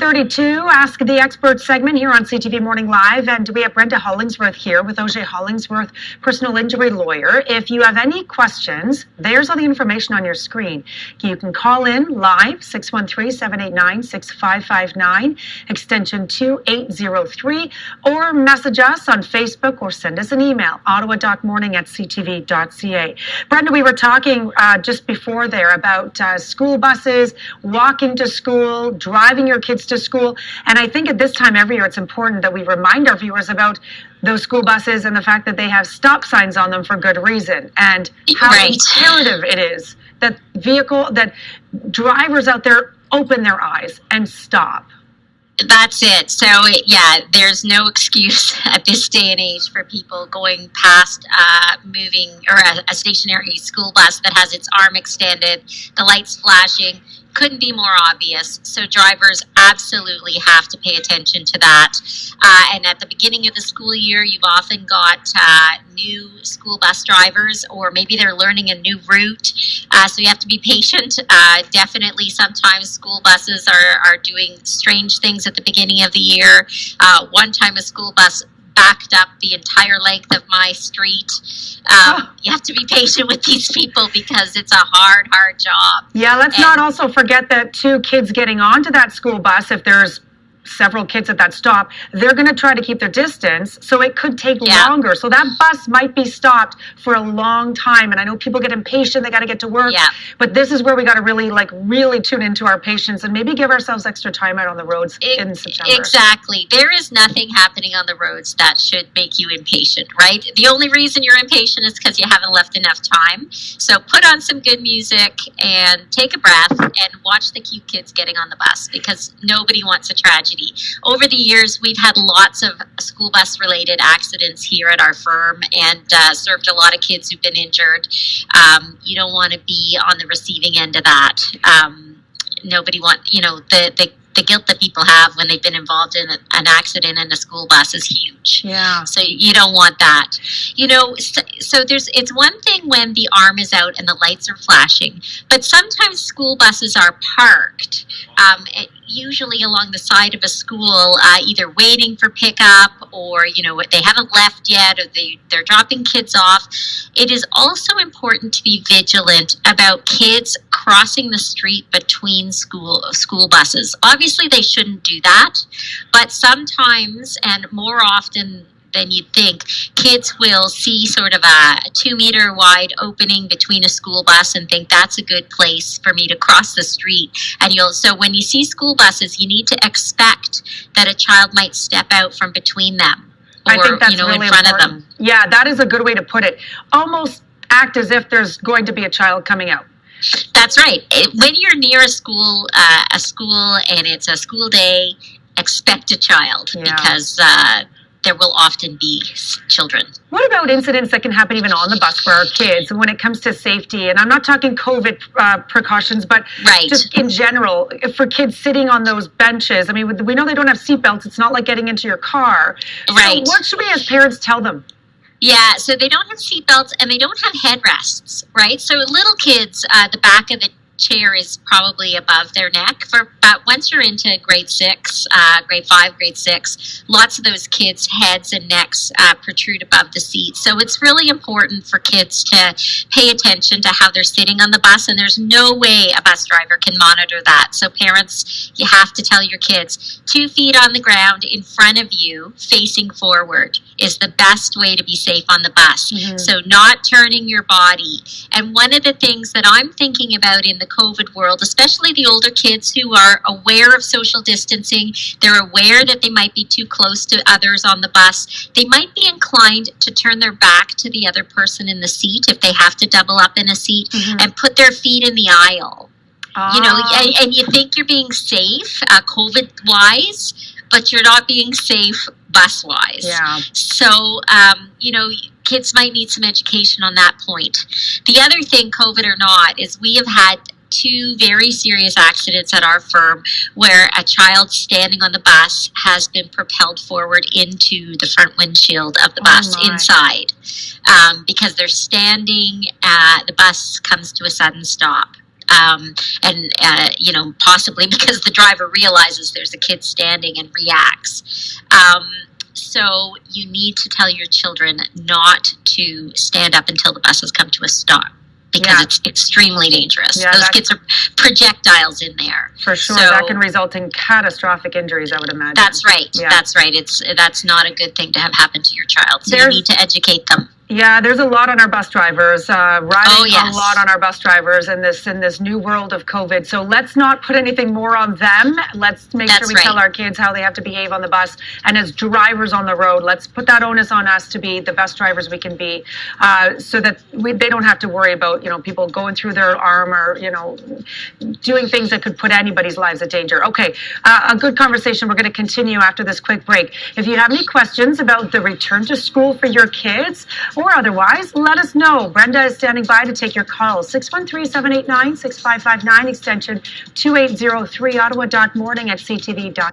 7:32, Ask the Expert segment here on CTV Morning Live, and we have Brenda Hollingsworth here with Auger Hollingsworth, personal injury lawyer. If you have any questions, there's all the information on your screen. You can call in live, 613-789-6559, extension 2803, or message us on Facebook or send us an email, ottawa.morning@ctv.ca. Brenda, we were talking just before there about school buses, walking to school, driving your kids to school. And I think at this time every year it's important that we remind our viewers about those school buses and the fact that they have stop signs on them for good reason, and how imperative it is that drivers out there open their eyes and stop. That's it. So, yeah, there's no excuse at this day and age for people going past moving or a stationary school bus that has its arm extended, the lights flashing. Couldn't be more obvious. So drivers absolutely have to pay attention to that. And at the beginning of the school year, you've often got new school bus drivers, or maybe they're learning a new route. So you have to be patient. Definitely sometimes school buses are doing strange things at the beginning of the year. One time a school bus backed up the entire length of my street. You have to be patient with these people because it's a hard job. Yeah, let's not also forget that two kids getting onto that school bus, if there's several kids at that stop, they're going to try to keep their distance, so it could take longer. So that bus might be stopped for a long time, and I know people get impatient, they got to get to work, but this is where we got to really tune into our patience and maybe give ourselves extra time out on the roads in September. Exactly. There is nothing happening on the roads that should make you impatient, right? The only reason you're impatient is because you haven't left enough time. So put on some good music and take a breath and watch the cute kids getting on the bus, because nobody wants a tragedy. Over the years, we've had lots of school bus related accidents here at our firm, and served a lot of kids who've been injured. You don't want to be on the receiving end of that. Nobody wants, the guilt that people have when they've been involved in an accident in a school bus is huge. Yeah. So you don't want that. So it's one thing when the arm is out and the lights are flashing, but sometimes school buses are parked, usually along the side of a school, either waiting for pickup, or they haven't left yet, or they're dropping kids off. It is also important to be vigilant about kids crossing the street between school buses. Obviously, they shouldn't do that, but sometimes, and more often than you'd think, kids will see sort of a 2-meter wide opening between a school bus and think that's a good place for me to cross the street. And so when you see school buses, you need to expect that a child might step out from between them, or I think that's really in front important. of them. Yeah, that is a good way to put it. Almost act as if there's going to be a child coming out. That's right. When you're near a school and it's a school day, expect a child, because there will often be children. What about incidents that can happen even on the bus for our kids when it comes to safety? And I'm not talking COVID precautions, but just in general, for kids sitting on those benches. I mean, we know they don't have seatbelts. It's not like getting into your car. Right. So what should we as parents tell them? Yeah, so they don't have seatbelts and they don't have headrests, right? So little kids, the back of the chair is probably above their neck. But once you're into grade 6, grade 5, grade 6, lots of those kids' heads and necks protrude above the seat. So it's really important for kids to pay attention to how they're sitting on the bus, and there's no way a bus driver can monitor that. So parents, you have to tell your kids 2 feet on the ground in front of you, facing forward, is the best way to be safe on the bus. Mm-hmm. So not turning your body. And one of the things that I'm thinking about in the COVID world, especially the older kids who are aware of social distancing, they're aware that they might be too close to others on the bus, they might be inclined to turn their back to the other person in the seat if they have to double up in a seat, and put their feet in the aisle. And you think you're being safe COVID-wise, but you're not being safe bus-wise. Yeah. So, kids might need some education on that point. The other thing, COVID or not, is we have had 2 very serious accidents at our firm where a child standing on the bus has been propelled forward into the front windshield of the bus inside, because they're standing, the bus comes to a sudden stop. possibly because the driver realizes there's a kid standing and reacts. So you need to tell your children not to stand up until the bus has come to a stop, because it's extremely dangerous. Yeah, those kids are projectiles in there. For sure. So, that can result in catastrophic injuries, I would imagine. That's right. Yeah. That's right. That's not a good thing to have happen to your child. So you need to educate them. Yeah, there's a lot on our bus drivers, riding yes. a lot on our bus drivers in this new world of COVID. So let's not put anything more on them. Let's make sure we tell our kids how they have to behave on the bus. And as drivers on the road, let's put that onus on us to be the best drivers we can be, so that they don't have to worry about, people going through their arm or, doing things that could put anybody's lives at danger. Okay, a good conversation. We're going to continue after this quick break. If you have any questions about the return to school for your kids, or otherwise, let us know. Brenda is standing by to take your calls. 613-789-6559, extension 2803, ottawa.morning@ctv.ca.